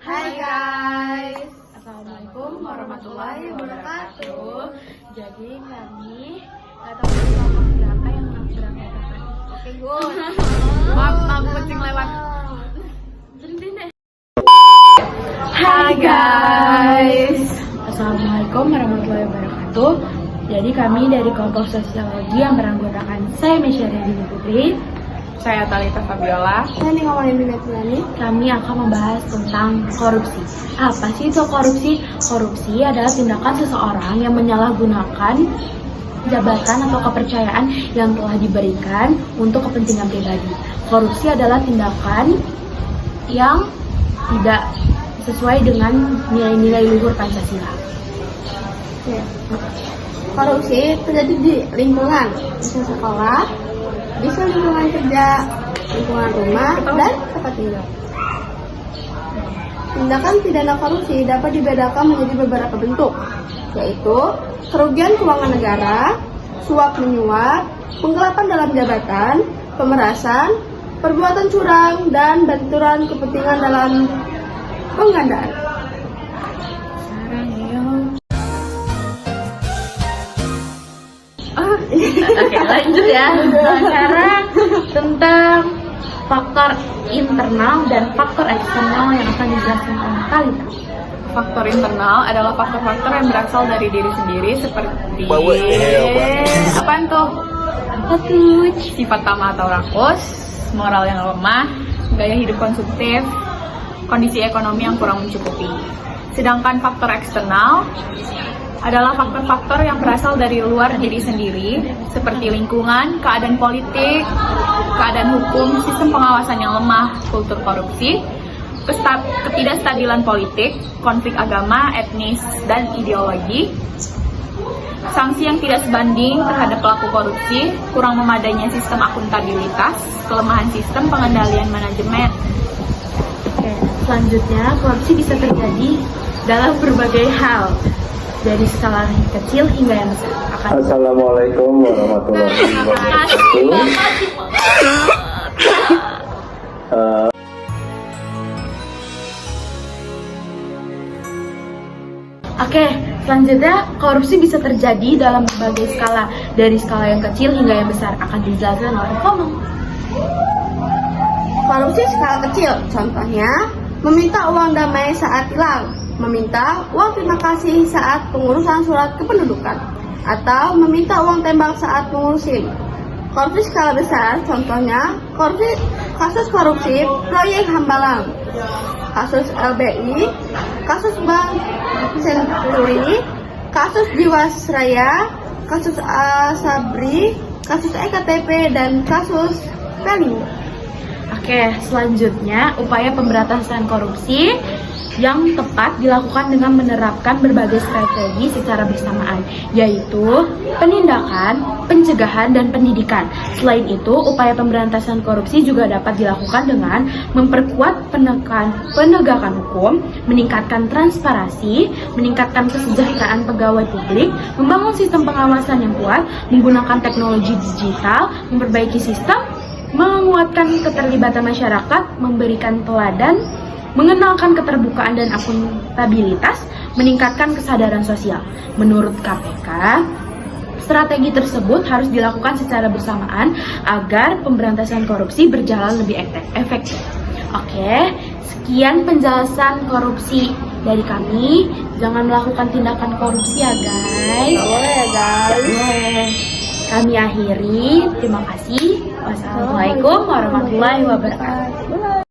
Hai guys, Assalamualaikum warahmatullahi wabarakatuh. Jadi kami nggak tahu kelompok berapa yang berangkat. Oke good. Maaf kucing lewat. Berhenti deh. Hai guys, Assalamualaikum warahmatullahi wabarakatuh. Jadi kami dari kelompok sosiologi yang beranggotakan saya Mesyari Putri, saya Talita Fabiola. saya Ningawani Binatulani. Kami akan membahas tentang korupsi. Apa sih itu korupsi? Korupsi adalah tindakan seseorang yang menyalahgunakan jabatan atau kepercayaan yang telah diberikan untuk kepentingan pribadi. Korupsi adalah tindakan yang tidak sesuai dengan nilai-nilai luhur Pancasila. Korupsi terjadi di lingkungan, bisa sekolah, bisa lingkungan kerja, lingkungan rumah, dan tempat tinggal. Tindakan pidana korupsi dapat dibedakan menjadi beberapa bentuk, yaitu kerugian keuangan negara, suap menyuap, penggelapan dalam jabatan, pemerasan, perbuatan curang, dan benturan kepentingan dalam penggandaan. Oke, lanjut ya. Sekarang tentang faktor internal dan faktor eksternal yang akan dijelaskan oleh Talita. Faktor internal adalah faktor-faktor yang berasal dari diri sendiri seperti apaan tuh? Sifat tamah atau rakus, moral yang lemah, gaya hidup konsumtif, kondisi ekonomi yang kurang mencukupi. Sedangkan faktor eksternal adalah faktor-faktor yang berasal dari luar diri sendiri, seperti lingkungan, keadaan politik, keadaan hukum, sistem pengawasan yang lemah, kultur korupsi, ketidakstabilan politik, konflik agama, etnis, dan ideologi, sanksi yang tidak sebanding terhadap pelaku korupsi, kurang memadainya sistem akuntabilitas, kelemahan sistem pengendalian manajemen. Oke, selanjutnya korupsi bisa terjadi dalam berbagai hal, dari skala yang kecil hingga yang besar. Assalamualaikum warahmatullahi wabarakatuh. Oke, selanjutnya korupsi bisa terjadi dalam berbagai skala, dari skala yang kecil hingga yang besar. Akan dijelaskan oleh Komo. Korupsi skala kecil, contohnya meminta uang damai saat hilang, meminta uang terima kasih saat pengurusan surat kependudukan, atau meminta uang tembak saat pengurusin. Korupsi skala besar, contohnya kasus korupsi proyek Hambalang, kasus LBI, kasus Bank Senturi, kasus Jiwasraya, kasus Asabri, kasus EKTP, dan kasus Pelindo. Oke, selanjutnya upaya pemberantasan korupsi yang tepat dilakukan dengan menerapkan berbagai strategi secara bersamaan, yaitu penindakan, pencegahan, dan pendidikan. Selain itu, upaya pemberantasan korupsi juga dapat dilakukan dengan memperkuat penegakan hukum, meningkatkan transparansi, meningkatkan kesejahteraan pegawai publik, membangun sistem pengawasan yang kuat, menggunakan teknologi digital, memperbaiki sistem, menguatkan keterlibatan masyarakat, memberikan teladan, mengenalkan keterbukaan dan akuntabilitas, meningkatkan kesadaran sosial. Menurut KPK, strategi tersebut harus dilakukan secara bersamaan agar pemberantasan korupsi berjalan lebih efektif. Oke, sekian penjelasan korupsi dari kami. Jangan melakukan tindakan korupsi ya guys. Boleh ya guys. Boleh. Kami akhiri. Terima kasih. Wassalamualaikum warahmatullahi wabarakatuh.